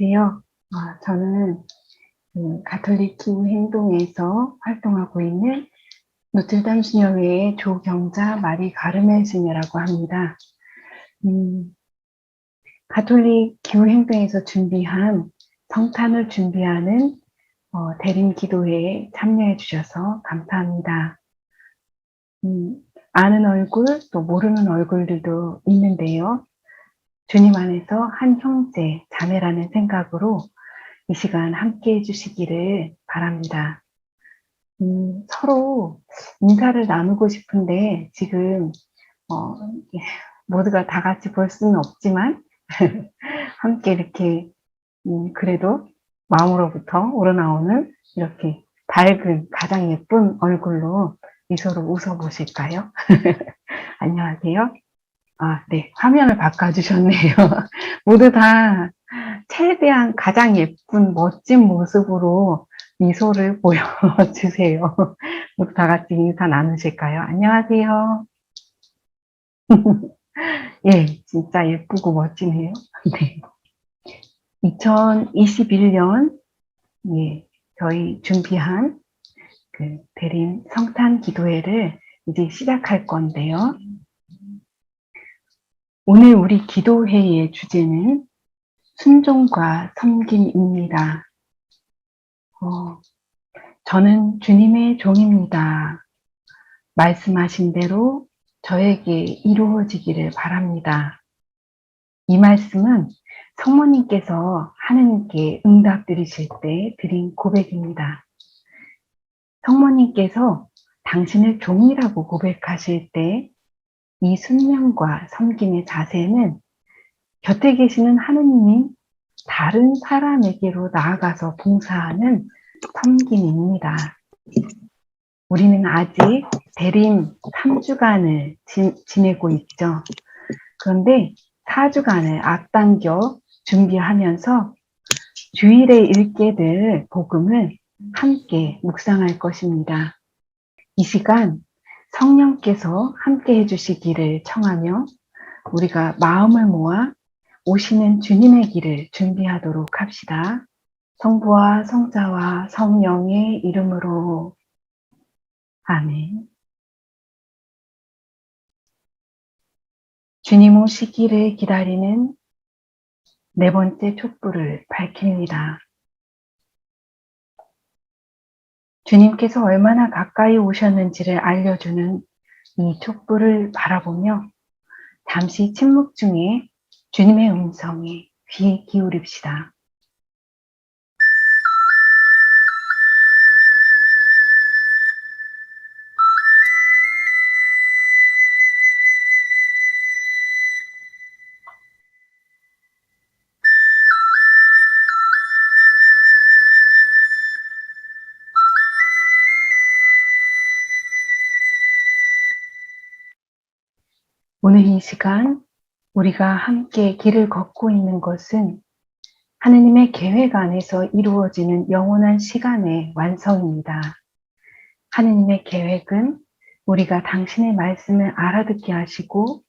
안녕하세요. 저는 가톨릭 기후 행동에서 활동하고 있는 노틀담 수녀회의 조경자 마리 가르멜 수녀라고 합니다. 가톨릭 기후 행동에서 준비한 성탄을 준비하는 대림 기도회에 참여해 주셔서 감사합니다. 아는 얼굴 또 모르는 얼굴들도 있는데요. 주님 안에서 한 형제, 자매라는 생각으로 이 시간 함께 해주시기를 바랍니다. 서로 인사를 나누고 싶은데 지금 모두가 다 같이 볼 수는 없지만 함께 이렇게 그래도 마음으로부터 우러나오는 이렇게 밝은 가장 예쁜 얼굴로 미소로 웃어보실까요? 안녕하세요. 네, 화면을 바꿔주셨네요. 모두 다 최대한 가장 예쁜 멋진 모습으로 미소를 보여주세요. 모두 다 같이 인사 나누실까요? 안녕하세요. 예, 진짜 예쁘고 멋지네요. 네. 2021년 예, 저희 준비한 그 대림 성탄 기도회를 이제 시작할 건데요. 오늘 우리 기도회의 주제는 순종과 섬김입니다. 저는 주님의 종입니다. 말씀하신 대로 저에게 이루어지기를 바랍니다. 이 말씀은 성모님께서 하느님께 응답드리실 때 드린 고백입니다. 성모님께서 당신을 종이라고 고백하실 때 이 순명과 섬김의 자세는 곁에 계시는 하느님이 다른 사람에게로 나아가서 봉사하는 섬김입니다. 우리는 아직 대림 3주간을 지내고 있죠. 그런데 4주간을 앞당겨 준비하면서 주일에 읽게 될 복음을 함께 묵상할 것입니다. 이 시간 성령께서 함께 해주시기를 청하며 우리가 마음을 모아 오시는 주님의 길을 준비하도록 합시다. 성부와 성자와 성령의 이름으로 아멘. 주님 오시기를 기다리는 네 번째 촛불을 밝힙니다. 주님께서 얼마나 가까이 오셨는지를 알려주는 이 촛불을 바라보며 잠시 침묵 중에 주님의 음성에 귀 기울입시다. 오늘 이 시간 우리가 함께 길을 걷고 있는 것은 하느님의 계획 안에서 이루어지는 영원한 시간의 완성입니다. 하느님의 계획은 우리가 당신의 말씀을 알아듣게 하시고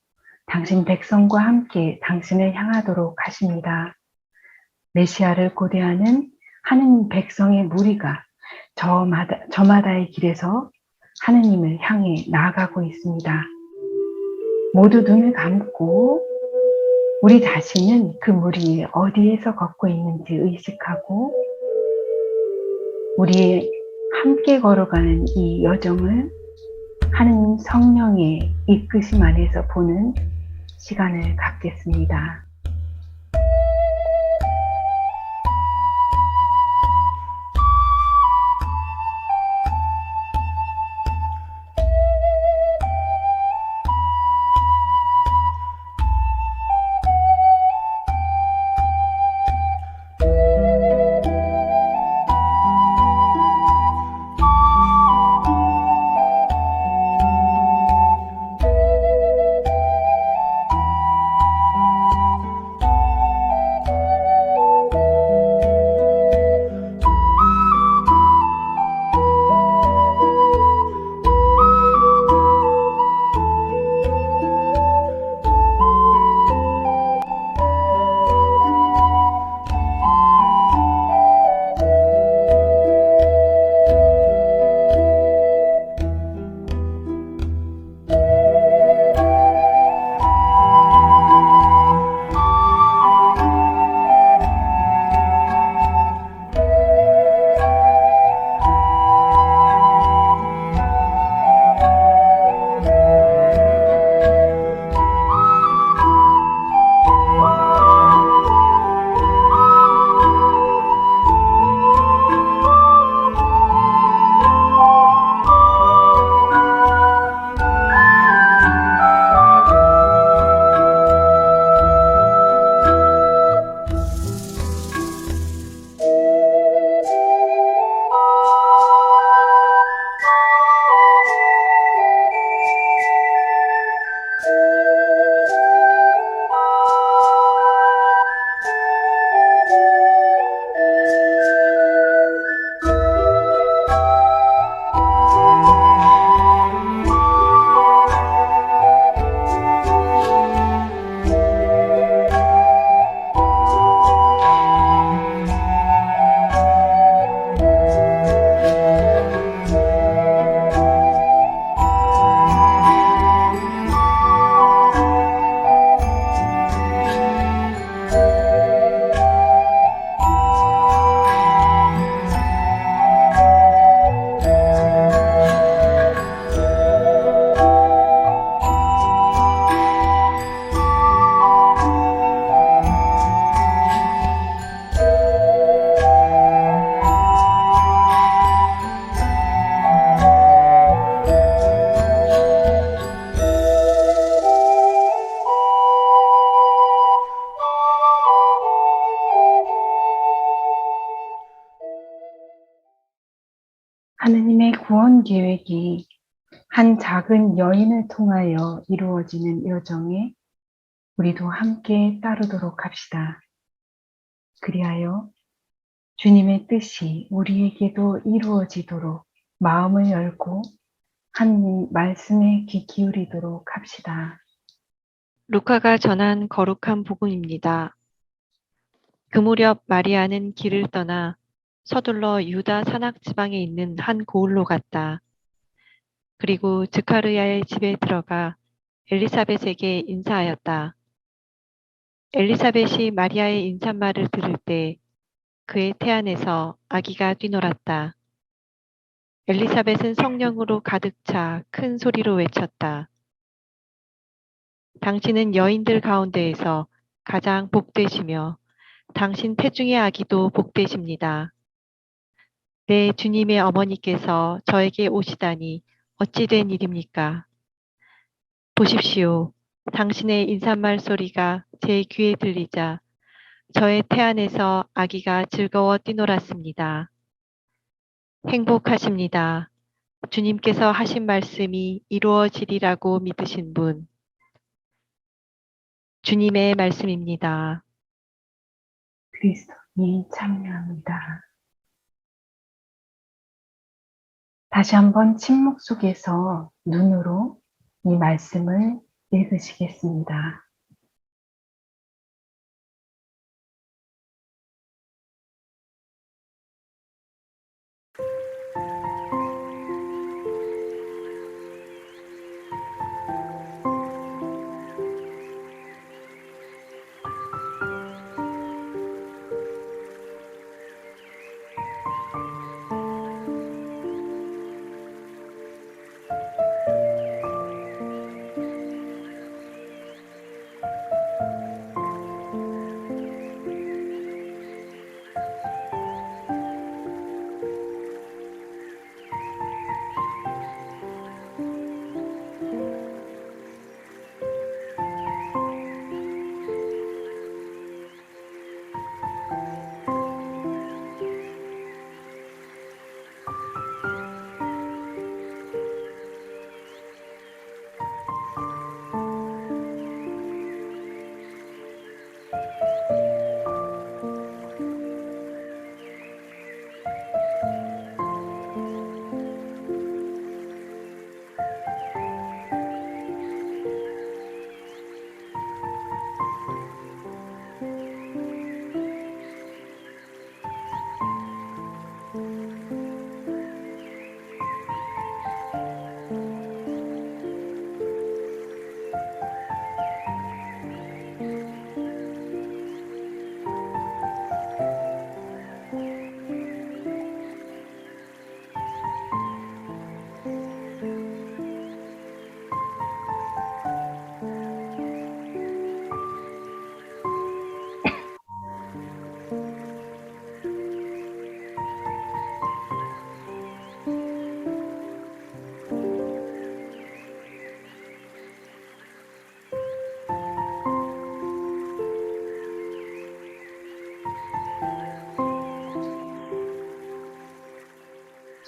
당신 백성과 함께 당신을 향하도록 하십니다. 메시아를 고대하는 하느님 백성의 무리가 저마다의 길에서 하느님을 향해 나아가고 있습니다. 모두 눈을 감고 우리 자신은 그 무리에 어디에서 걷고 있는지 의식하고 우리의 함께 걸어가는 이 여정을 하느님 성령의 이끄심 안에서 보는 시간을 갖겠습니다. 하느님의 구원 계획이 한 작은 여인을 통하여 이루어지는 여정에 우리도 함께 따르도록 합시다. 그리하여 주님의 뜻이 우리에게도 이루어지도록 마음을 열고 하느님 말씀에 귀 기울이도록 합시다. 루카가 전한 거룩한 복음입니다. 그 무렵 마리아는 길을 떠나 서둘러 유다 산악 지방에 있는 한 고을로 갔다. 그리고 드카르야의 집에 들어가 엘리사벳에게 인사하였다. 엘리사벳이 마리아의 인사말을 들을 때 그의 태안에서 아기가 뛰놀았다. 엘리사벳은 성령으로 가득 차 큰 소리로 외쳤다. 당신은 여인들 가운데에서 가장 복되시며 당신 태중의 아기도 복되십니다. 내 주님의 어머니께서 저에게 오시다니 어찌 된 일입니까? 보십시오. 당신의 인사말 소리가 제 귀에 들리자 저의 태안에서 아기가 즐거워 뛰놀았습니다. 행복하십니다. 주님께서 하신 말씀이 이루어지리라고 믿으신 분. 주님의 말씀입니다. 그리스도니 참여합니다. 다시 한번 침묵 속에서 눈으로 이 말씀을 읽으시겠습니다.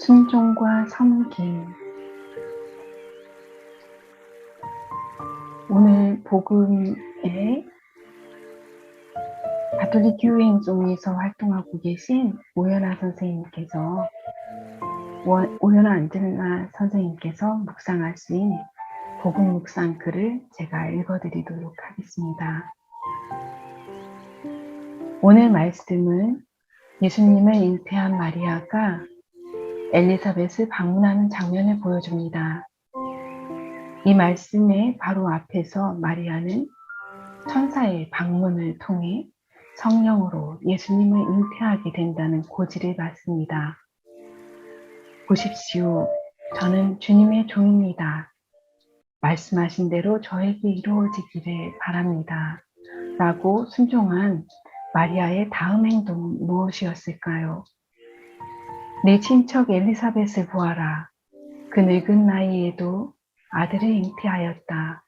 순종과 섬김. 오늘 복음에 가톨릭 교회 행동에서 활동하고 계신 오연아 선생님께서 오연아 안젤라 선생님께서 묵상하신 복음 묵상 글을 제가 읽어드리도록 하겠습니다. 오늘 말씀은 예수님을 잉태한 마리아가 엘리사벳을 방문하는 장면을 보여줍니다. 이 말씀의 바로 앞에서 마리아는 천사의 방문을 통해 성령으로 예수님을 잉태하게 된다는 고지를 받습니다. 보십시오. 저는 주님의 종입니다. 말씀하신 대로 저에게 이루어지기를 바랍니다. 라고 순종한 마리아의 다음 행동은 무엇이었을까요? 내 친척 엘리사벳을 보아라. 그 늙은 나이에도 아들을 잉태하였다.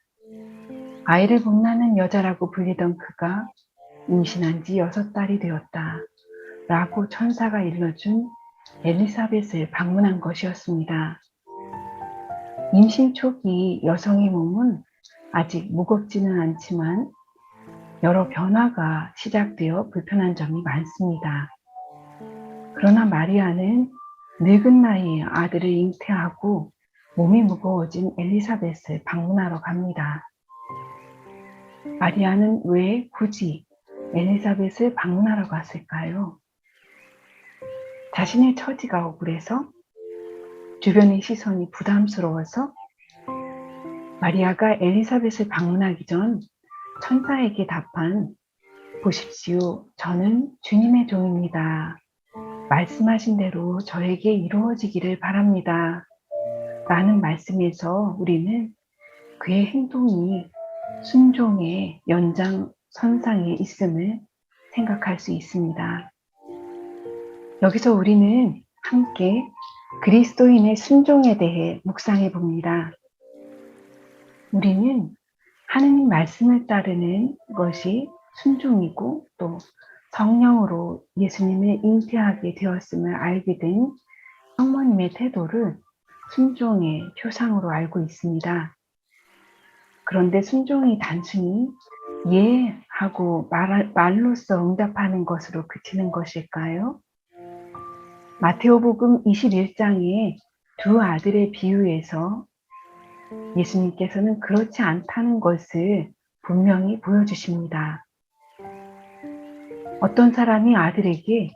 아이를 못 낳는 여자라고 불리던 그가 임신한 지 6달이 되었다. 라고 천사가 일러준 엘리사벳을 방문한 것이었습니다. 임신 초기 여성의 몸은 아직 무겁지는 않지만 여러 변화가 시작되어 불편한 점이 많습니다. 그러나 마리아는 늙은 나이에 아들을 잉태하고 몸이 무거워진 엘리사벳을 방문하러 갑니다. 마리아는 왜 굳이 엘리사벳을 방문하러 갔을까요? 자신의 처지가 억울해서? 주변의 시선이 부담스러워서? 마리아가 엘리사벳을 방문하기 전 천사에게 답한 보십시오, 저는 주님의 종입니다. 말씀하신 대로 저에게 이루어지기를 바랍니다. 라는 말씀에서 우리는 그의 행동이 순종의 연장선상에 있음을 생각할 수 있습니다. 여기서 우리는 함께 그리스도인의 순종에 대해 묵상해 봅니다. 우리는 하느님 말씀을 따르는 것이 순종이고 또 성령으로 예수님을 잉태하게 되었음을 알게 된 성모님의 태도를 순종의 표상으로 알고 있습니다. 그런데 순종이 단순히 예 하고 말로써 응답하는 것으로 그치는 것일까요? 마테오복음 21장의 두 아들의 비유에서 예수님께서는 그렇지 않다는 것을 분명히 보여주십니다. 어떤 사람이 아들에게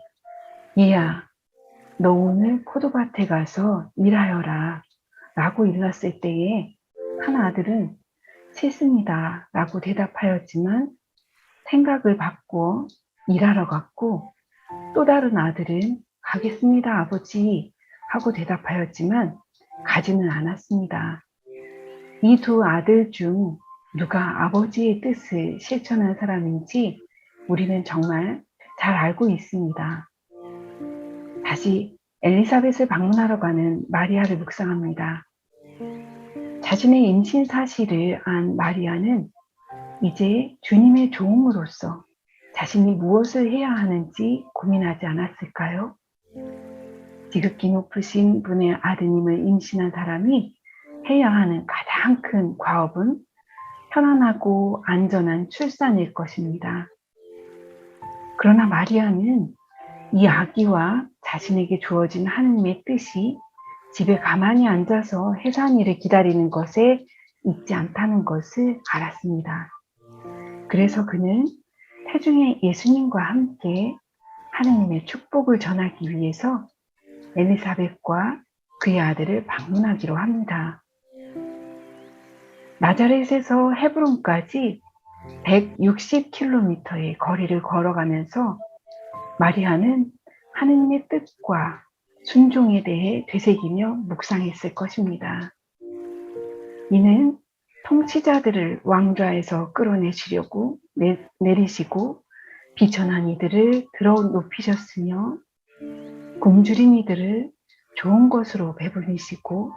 얘야, 너 오늘 포도밭에 가서 일하여라 라고 일렀을 때에 한 아들은 싫습니다 라고 대답하였지만 생각을 바꾸어 일하러 갔고, 또 다른 아들은 가겠습니다 아버지 하고 대답하였지만 가지는 않았습니다. 이 두 아들 중 누가 아버지의 뜻을 실천한 사람인지 우리는 정말 잘 알고 있습니다. 다시 엘리사벳을 방문하러 가는 마리아를 묵상합니다. 자신의 임신 사실을 안 마리아는 이제 주님의 종으로서 자신이 무엇을 해야 하는지 고민하지 않았을까요? 지극히 높으신 분의 아드님을 임신한 사람이 해야 하는 가장 큰 과업은 편안하고 안전한 출산일 것입니다. 그러나 마리아는 이 아기와 자신에게 주어진 하느님의 뜻이 집에 가만히 앉아서 해산일을 기다리는 것에 있지 않다는 것을 알았습니다. 그래서 그는 태중의 예수님과 함께 하느님의 축복을 전하기 위해서 엘리사벳과 그의 아들을 방문하기로 합니다. 나자렛에서 헤브론까지 160km의 거리를 걸어가면서 마리아는 하느님의 뜻과 순종에 대해 되새기며 묵상했을 것입니다. 이는 통치자들을 왕좌에서 끌어내시려고 내리시고 비천한 이들을 들어 높이셨으며 굶주린 이들을 좋은 것으로 배불리시고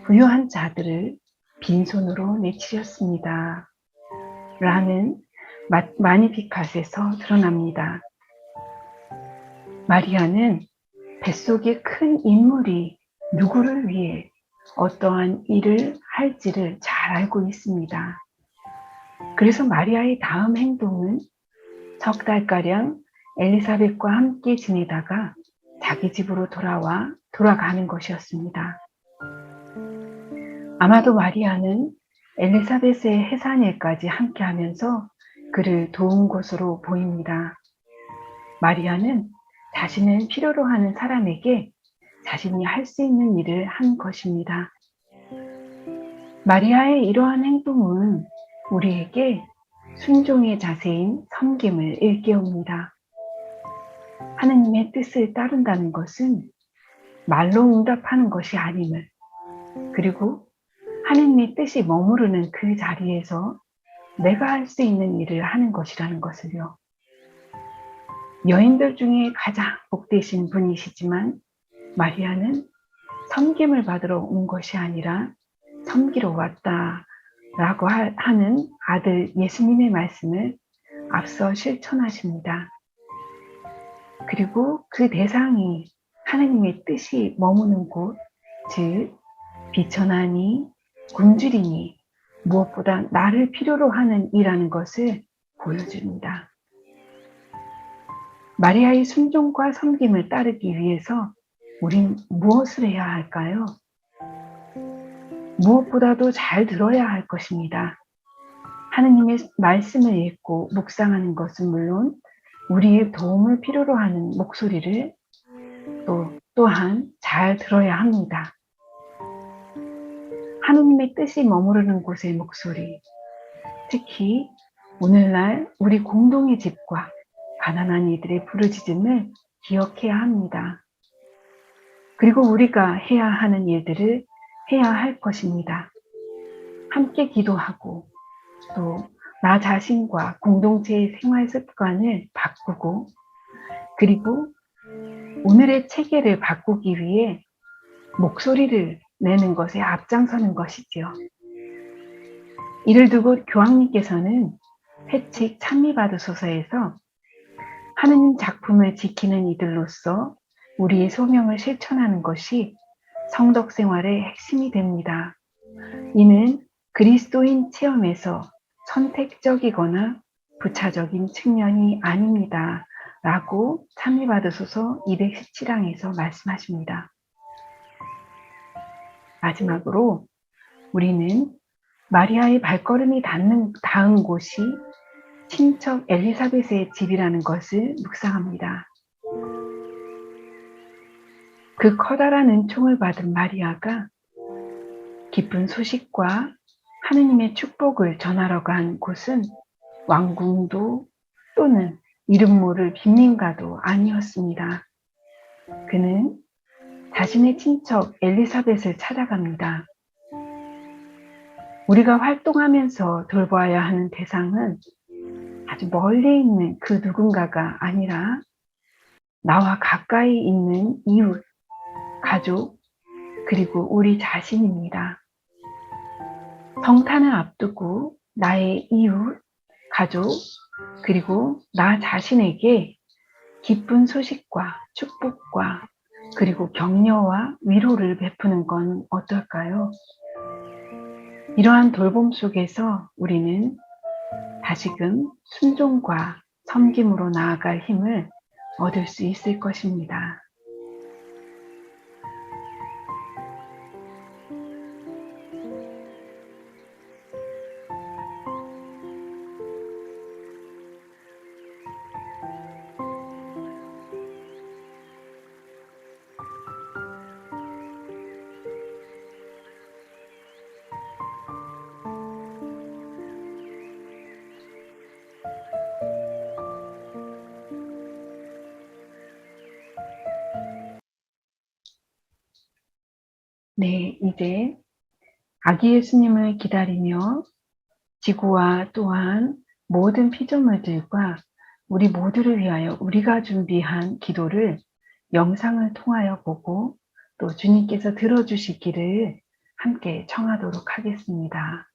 부유한 자들을 빈손으로 내치셨습니다. 라는 마니피캇에서 드러납니다. 마리아는 뱃속에 큰 인물이 누구를 위해 어떠한 일을 할지를 잘 알고 있습니다. 그래서 마리아의 다음 행동은 석 달가량 엘리사벳과 함께 지내다가 자기 집으로 돌아가는 것이었습니다. 아마도 마리아는 엘리사벳의 해산일까지 함께하면서 그를 도운 것으로 보입니다. 마리아는 자신을 필요로 하는 사람에게 자신이 할 수 있는 일을 한 것입니다. 마리아의 이러한 행동은 우리에게 순종의 자세인 섬김을 일깨웁니다. 하느님의 뜻을 따른다는 것은 말로 응답하는 것이 아님을, 그리고 하느님의 뜻이 머무르는 그 자리에서 내가 할 수 있는 일을 하는 것이라는 것을요. 여인들 중에 가장 복되신 분이시지만 마리아는 섬김을 받으러 온 것이 아니라 섬기러 왔다라고 하는 아들 예수님의 말씀을 앞서 실천하십니다. 그리고 그 대상이 하느님의 뜻이 머무는 곳, 즉 비천하니 굶주리니 무엇보다 나를 필요로 하는 이라는 것을 보여줍니다. 마리아의 순종과 섬김을 따르기 위해서 우린 무엇을 해야 할까요? 무엇보다도 잘 들어야 할 것입니다. 하느님의 말씀을 읽고 묵상하는 것은 물론 우리의 도움을 필요로 하는 목소리를 또한 잘 들어야 합니다. 하느님의 뜻이 머무르는 곳의 목소리, 특히 오늘날 우리 공동의 집과 가난한 이들의 부르짖음을 기억해야 합니다. 그리고 우리가 해야 하는 일들을 해야 할 것입니다. 함께 기도하고 또 나 자신과 공동체의 생활 습관을 바꾸고 그리고 오늘의 체계를 바꾸기 위해 목소리를 내는 것에 앞장서는 것이지요. 이를 두고 교황님께서는 회칙 찬미받으소서에서 하느님 작품을 지키는 이들로서 우리의 소명을 실천하는 것이 성덕 생활의 핵심이 됩니다. 이는 그리스도인 체험에서 선택적이거나 부차적인 측면이 아닙니다. 라고 찬미받으소서 217항에서 말씀하십니다. 마지막으로 우리는 마리아의 발걸음이 닿은 곳이 친척 엘리사벳의 집이라는 것을 묵상합니다. 그 커다란 은총을 받은 마리아가 기쁜 소식과 하느님의 축복을 전하러 간 곳은 왕궁도 또는 이름 모를 빈민가도 아니었습니다. 그는 자신의 친척 엘리사벳을 찾아갑니다. 우리가 활동하면서 돌보아야 하는 대상은 아주 멀리 있는 그 누군가가 아니라 나와 가까이 있는 이웃, 가족, 그리고 우리 자신입니다. 성탄을 앞두고 나의 이웃, 가족, 그리고 나 자신에게 기쁜 소식과 축복과 그리고 격려와 위로를 베푸는 건 어떨까요? 이러한 돌봄 속에서 우리는 다시금 순종과 섬김으로 나아갈 힘을 얻을 수 있을 것입니다. 네, 이제 아기 예수님을 기다리며 지구와 또한 모든 피조물들과 우리 모두를 위하여 우리가 준비한 기도를 영상을 통하여 보고 또 주님께서 들어주시기를 함께 청하도록 하겠습니다.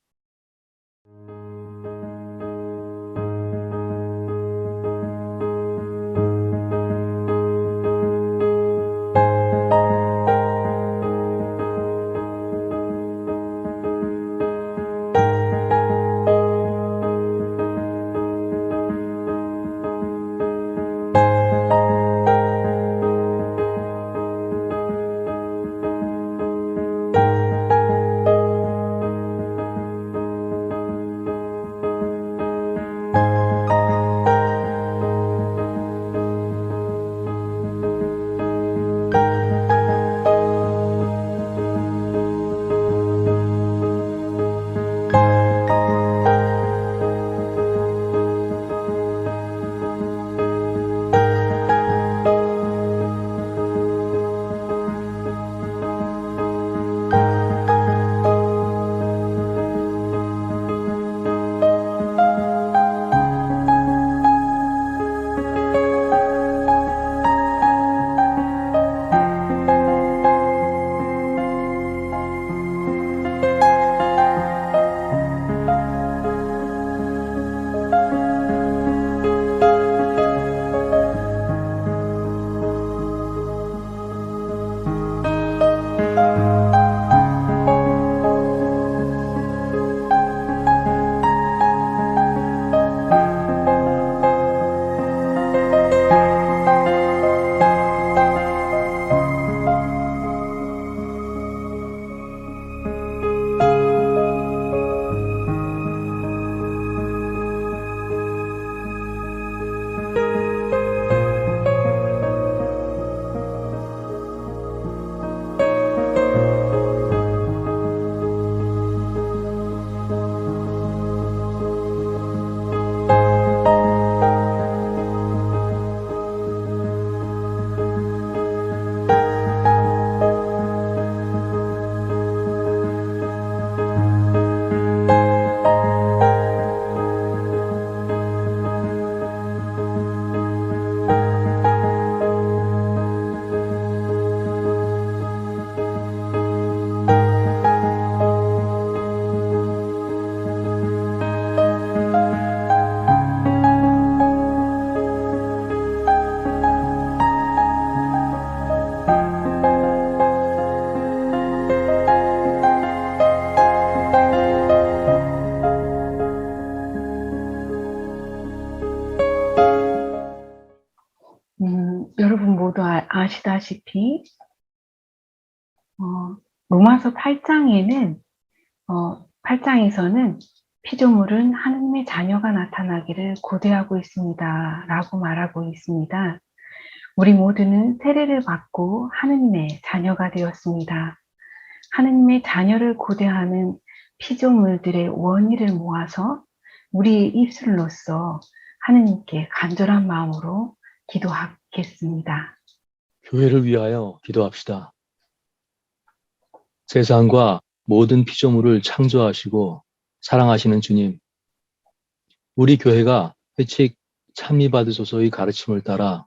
아시다시피 로마서 8장에서는 피조물은 하느님의 자녀가 나타나기를 고대하고 있습니다. 라고 말하고 있습니다. 우리 모두는 세례를 받고 하느님의 자녀가 되었습니다. 하느님의 자녀를 고대하는 피조물들의 원의를 모아서 우리의 입술로서 하느님께 간절한 마음으로 기도하겠습니다. 교회를 위하여 기도합시다. 세상과 모든 피조물을 창조하시고 사랑하시는 주님, 우리 교회가 회칙 찬미받으소서의 가르침을 따라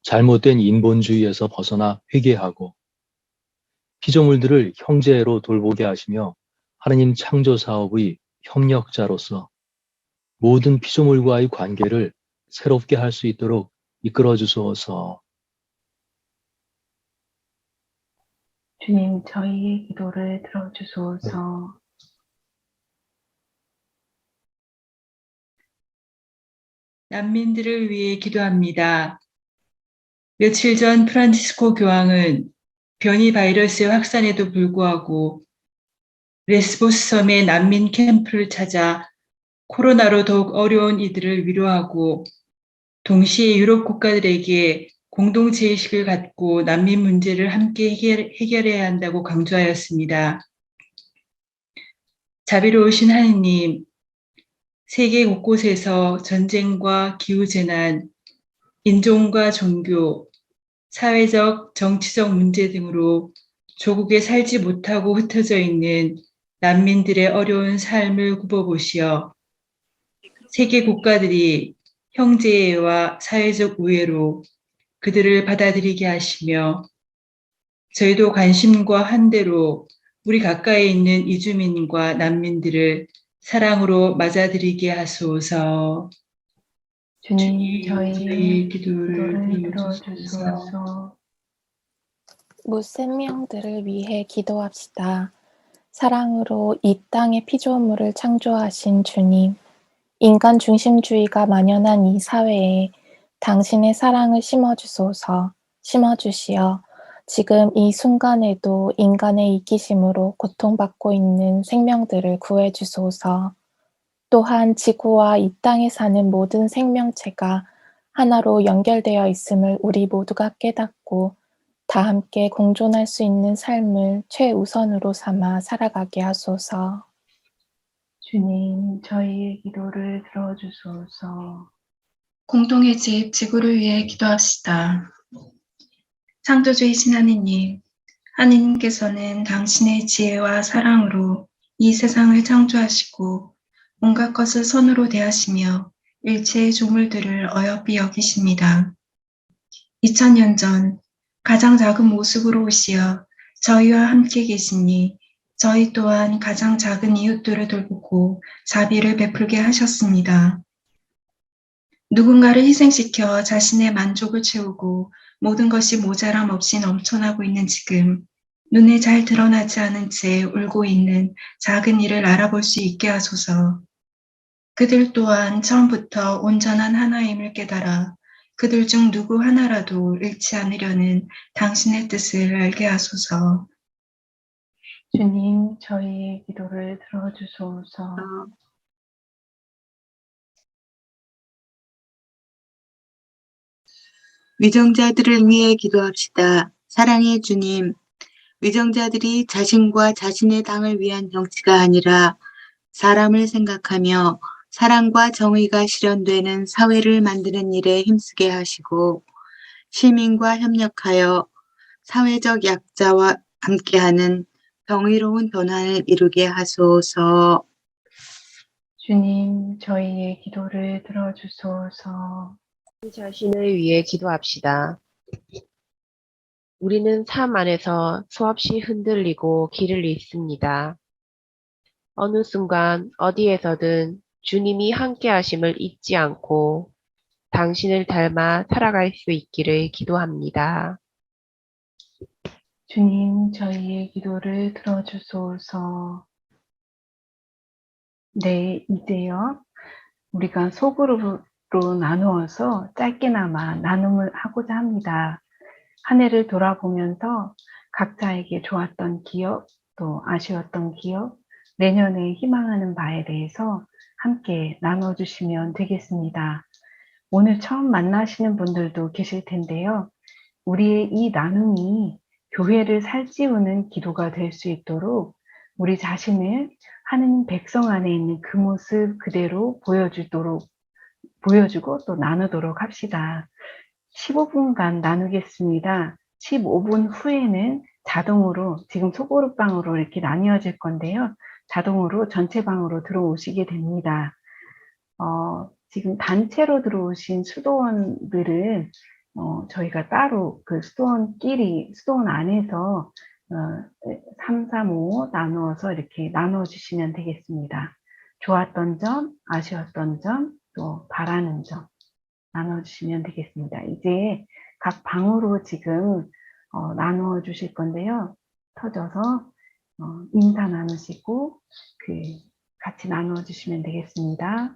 잘못된 인본주의에서 벗어나 회개하고 피조물들을 형제로 돌보게 하시며 하느님 창조 사업의 협력자로서 모든 피조물과의 관계를 새롭게 할 수 있도록 이끌어 주소서. 주님, 저희의 기도를 들어주소서. 난민들을 위해 기도합니다. 며칠 전 프란치스코 교황은 변이 바이러스의 확산에도 불구하고 레스보스 섬의 난민 캠프를 찾아 코로나로 더욱 어려운 이들을 위로하고 동시에 유럽 국가들에게 공동체의식을 갖고 난민 문제를 함께 해결해야 한다고 강조하였습니다. 자비로우신 하느님, 세계 곳곳에서 전쟁과 기후재난, 인종과 종교, 사회적, 정치적 문제 등으로 조국에 살지 못하고 흩어져 있는 난민들의 어려운 삶을 굽어보시어 세계 국가들이 형제애와 사회적 우애로 그들을 받아들이게 하시며 저희도 관심과 환대로 우리 가까이 있는 이주민과 난민들을 사랑으로 맞아들이게 하소서. 주님, 저희의 저희의 기도를 기도를 들어주소서. 들어주소서. 무생명들을 위해 기도합시다. 사랑으로 이 땅의 피조물을 창조하신 주님, 인간 중심주의가 만연한 이 사회에 당신의 사랑을 심어주시어 지금 이 순간에도 인간의 이기심으로 고통받고 있는 생명들을 구해주소서. 또한 지구와 이 땅에 사는 모든 생명체가 하나로 연결되어 있음을 우리 모두가 깨닫고 다 함께 공존할 수 있는 삶을 최우선으로 삼아 살아가게 하소서. 주님, 저희의 기도를 들어주소서. 공동의 집 지구를 위해 기도합시다. 창조주이신 하느님, 하느님께서는 당신의 지혜와 사랑으로 이 세상을 창조하시고 온갖 것을 선으로 대하시며 일체의 조물들을 어여삐 여기십니다. 2000년 전 가장 작은 모습으로 오시어 저희와 함께 계시니 저희 또한 가장 작은 이웃들을 돌보고 자비를 베풀게 하셨습니다. 누군가를 희생시켜 자신의 만족을 채우고 모든 것이 모자람 없이 넘쳐나고 있는 지금, 눈에 잘 드러나지 않은 채 울고 있는 작은 이를 알아볼 수 있게 하소서. 그들 또한 처음부터 온전한 하나임을 깨달아 그들 중 누구 하나라도 잃지 않으려는 당신의 뜻을 알게 하소서. 주님, 저희의 기도를 들어주소서. 위정자들을 위해 기도합시다. 사랑의 주님, 위정자들이 자신과 자신의 당을 위한 정치가 아니라 사람을 생각하며 사랑과 정의가 실현되는 사회를 만드는 일에 힘쓰게 하시고 시민과 협력하여 사회적 약자와 함께하는 정의로운 변화를 이루게 하소서. 주님, 저희의 기도를 들어주소서. 자신을 위해 기도합시다. 우리는 삶 안에서 수없이 흔들리고 길을 잃습니다. 어느 순간 어디에서든 주님이 함께 하심을 잊지 않고 당신을 닮아 살아갈 수 있기를 기도합니다. 주님, 저희의 기도를 들어주소서. 네, 이제요. 우리가 소그룹으로 나누어서 짧게나마 나눔을 하고자 합니다. 한 해를 돌아보면서 각자에게 좋았던 기억, 또 아쉬웠던 기억, 내년에 희망하는 바에 대해서 함께 나눠주시면 되겠습니다. 오늘 처음 만나시는 분들도 계실 텐데요. 우리의 이 나눔이 교회를 살찌우는 기도가 될 수 있도록 우리 자신을 하느님 백성 안에 있는 그 모습 그대로 보여주고 또 나누도록 합시다. 15분간 나누겠습니다. 15분 후에는 자동으로 지금 소그룹방으로 이렇게 나뉘어질 건데요. 자동으로 전체 방으로 들어오시게 됩니다. 지금 단체로 들어오신 수도원들은 저희가 따로 그 수도원 안에서 3, 3, 5 나누어서 이렇게 나눠주시면 되겠습니다. 좋았던 점, 아쉬웠던 점, 또 바라는 점 나눠주시면 되겠습니다. 이제 각 방으로 지금 나누어 주실 건데요. 터져서 인사 나누시고 같이 나누어 주시면 되겠습니다.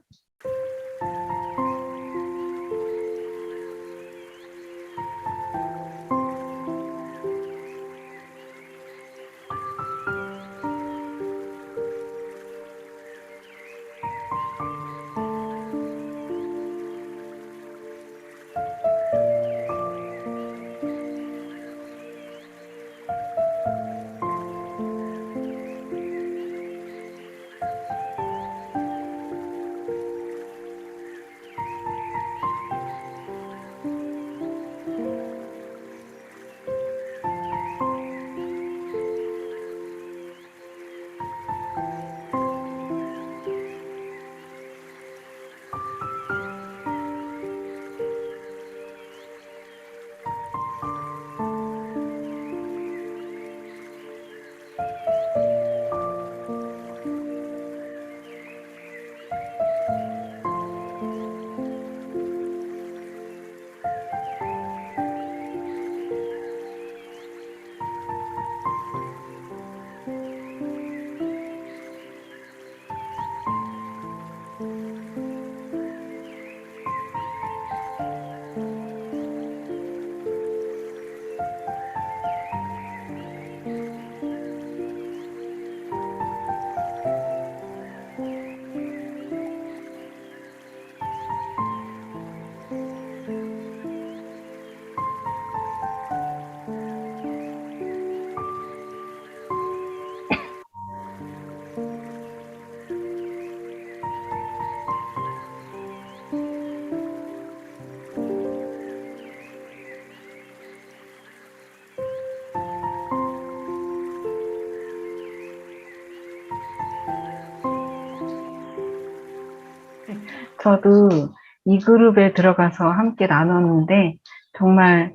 저도 이 그룹에 들어가서 함께 나눴는데 정말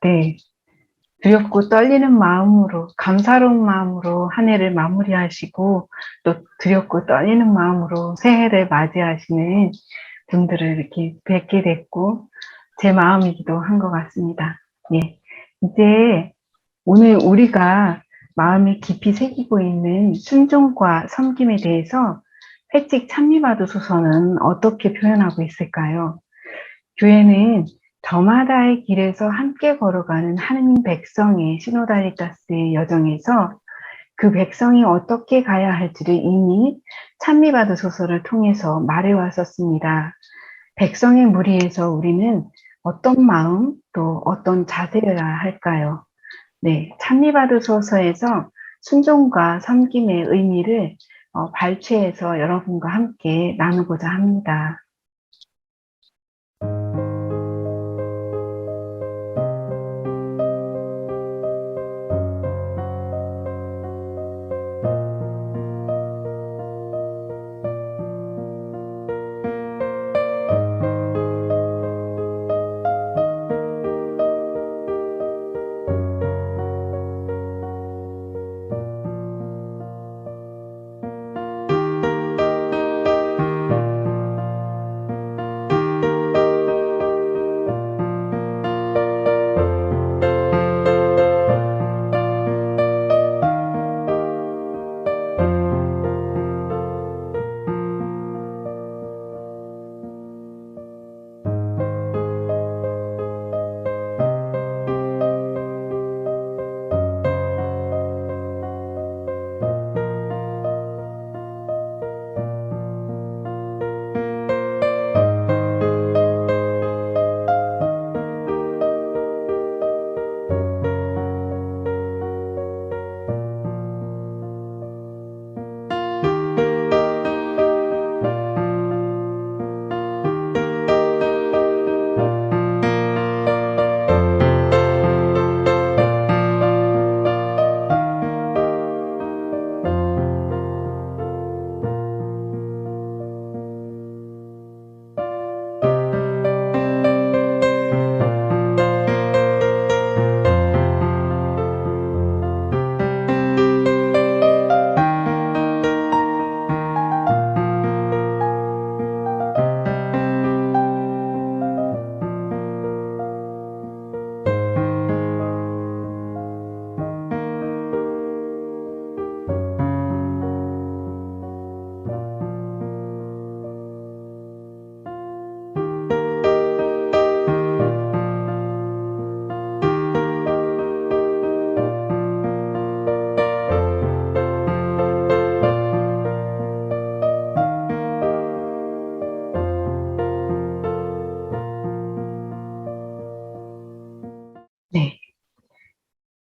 네, 두렵고 떨리는 마음으로 감사로운 마음으로 한 해를 마무리하시고 또 두렵고 떨리는 마음으로 새해를 맞이하시는 분들을 이렇게 뵙게 됐고 제 마음이기도 한 것 같습니다. 예, 이제 오늘 우리가 마음에 깊이 새기고 있는 순종과 섬김에 대해서 회칙 찬미받으소서는 어떻게 표현하고 있을까요? 교회는 저마다의 길에서 함께 걸어가는 하느님 백성의 시노달리타스의 여정에서 그 백성이 어떻게 가야 할지를 이미 찬미받으소서를 통해서 말해왔었습니다. 백성의 무리에서 우리는 어떤 마음 또 어떤 자세여야 할까요? 네, 찬미받으소서에서 순종과 섬김의 의미를 발췌해서 여러분과 함께 나누고자 합니다.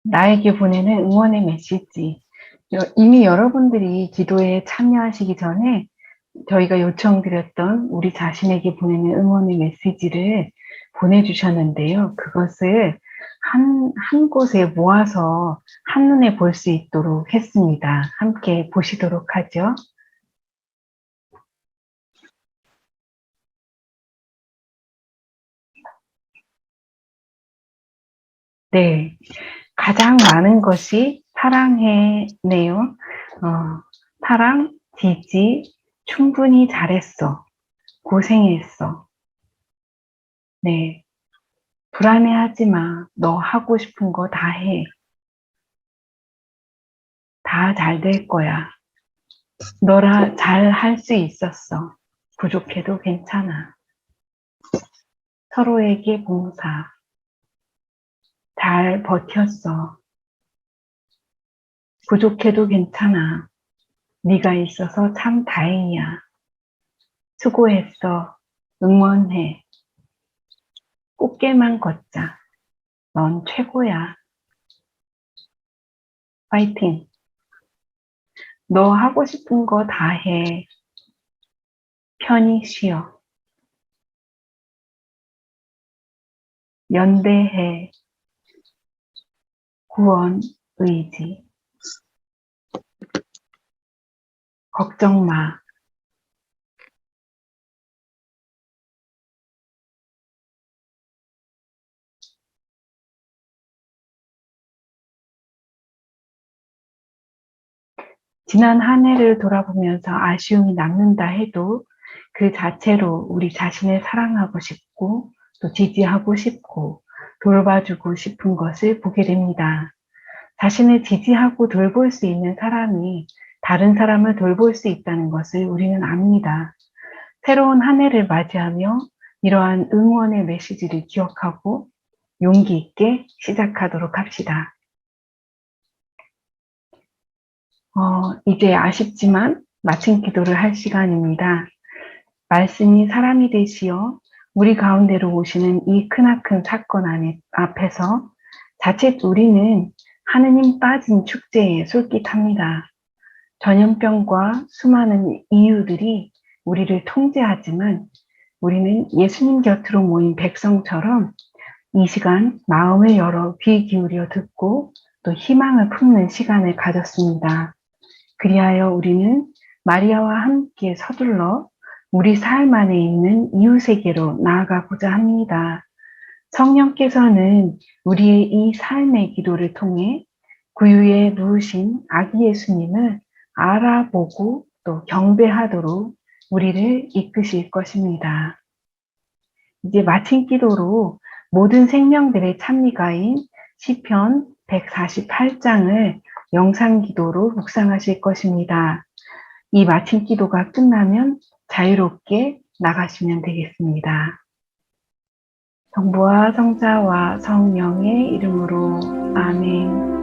나에게 보내는 응원의 메시지. 이미 여러분들이 기도에 참여하시기 전에 저희가 요청드렸던 우리 자신에게 보내는 응원의 메시지를 보내주셨는데요. 그것을 한 곳에 모아서 한눈에 볼 수 있도록 했습니다. 함께 보시도록 하죠. 네. 가장 많은 것이 사랑해네요. 사랑, 지지, 충분히 잘했어, 고생했어. 네. 불안해하지 마. 너 하고 싶은 거 다 해. 다 잘 될 거야. 너라 잘 할 수 있었어. 부족해도 괜찮아. 서로에게 봉사. 잘 버텼어. 부족해도 괜찮아. 네가 있어서 참 다행이야. 수고했어. 응원해. 꽃게만 걷자. 넌 최고야. 파이팅. 너 하고 싶은 거 다 해. 편히 쉬어. 연대해. 구원, 의지. 걱정 마. 지난 한 해를 돌아보면서 아쉬움이 남는다 해도 그 자체로 우리 자신을 사랑하고 싶고 또 지지하고 싶고 돌봐주고 싶은 것을 보게 됩니다. 자신을 지지하고 돌볼 수 있는 사람이 다른 사람을 돌볼 수 있다는 것을 우리는 압니다. 새로운 한 해를 맞이하며 이러한 응원의 메시지를 기억하고 용기 있게 시작하도록 합시다. 이제 아쉽지만 마침 기도를 할 시간입니다. 말씀이 사람이 되시어 우리 가운데로 오시는 이 크나큰 사건 앞에서 자칫 우리는 하느님 빠진 축제에 솔깃합니다. 전염병과 수많은 이유들이 우리를 통제하지만 우리는 예수님 곁으로 모인 백성처럼 이 시간 마음을 열어 귀 기울여 듣고 또 희망을 품는 시간을 가졌습니다. 그리하여 우리는 마리아와 함께 서둘러 우리 삶 안에 있는 이웃에게로 나아가고자 합니다. 성령께서는 우리의 이 삶의 기도를 통해 구유에 누우신 아기 예수님을 알아보고 또 경배하도록 우리를 이끄실 것입니다. 이제 마친 기도로 모든 생명들의 찬미가인 시편 148장을 영상 기도로 묵상하실 것입니다. 이 마친 기도가 끝나면 자유롭게 나가시면 되겠습니다. 성부와 성자와 성령의 이름으로 아멘.